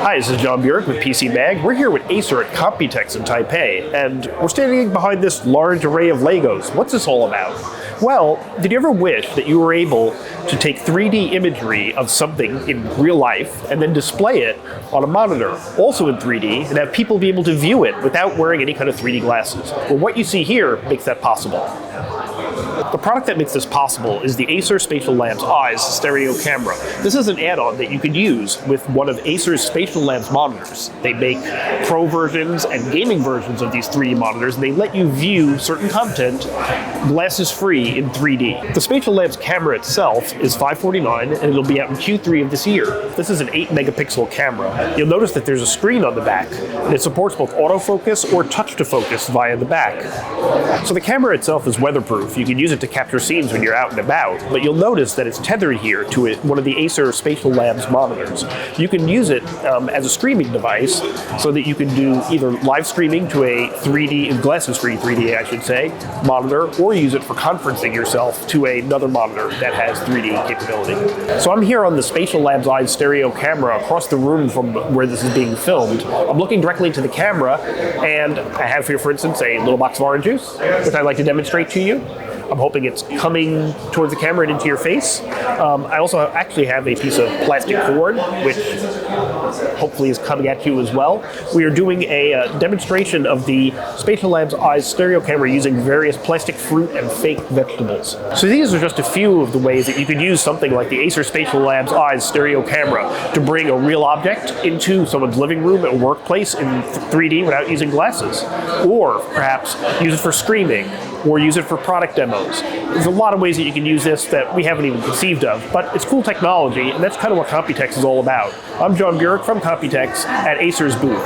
Hi, this is John Burek with PC Mag. We're here with Acer at Computex in Taipei, and we're standing behind this large array of Legos. What's this all about? Well, did you ever wish that you were able to take 3D imagery of something in real life and then display it on a monitor, also in 3D, and have people be able to view it without wearing any kind of 3D glasses? Well, what you see here makes that possible. The product that makes this possible is the Acer SpatialLabs Eyes stereo camera. This is an add-on that you could use with one of Acer's SpatialLabs monitors. They make pro versions and gaming versions of these 3D monitors, and they let you view certain content glasses-free in 3D. The SpatialLabs camera itself is $549, and it'll be out in Q3 of this year. This is an 8-megapixel camera. You'll notice that there's a screen on the back, and it supports both autofocus or touch-to-focus via the back. So the camera itself is weatherproof. You can use it to capture scenes when you're out and about, but you'll notice that it's tethered here to one of the Acer SpatialLabs monitors. You can use it as a streaming device so that you can do either live streaming to a 3D, glasses-free 3D, I should say, monitor, or use it for conferencing yourself to another monitor that has 3D capability. So I'm here on the SpatialLabs Eyes stereo camera across the room from where this is being filmed. I'm looking directly into the camera, and I have here, for instance, a little box of orange juice, which I'd like to demonstrate to you. I'm hoping it's coming towards the camera and into your face. I also actually have a piece of plastic cord, which hopefully is coming at you as well. We are doing a demonstration of the SpatialLabs Eyes stereo camera using various plastic fruit and fake vegetables. So these are just a few of the ways that you could use something like the Acer SpatialLabs Eyes stereo camera to bring a real object into someone's living room or workplace in 3D without using glasses. Or perhaps use it for streaming, or use it for product demos. There's a lot of ways that you can use this that we haven't even conceived of, but it's cool technology, and that's kind of what Computex is all about. I'm John Burek from Computex at Acer's booth.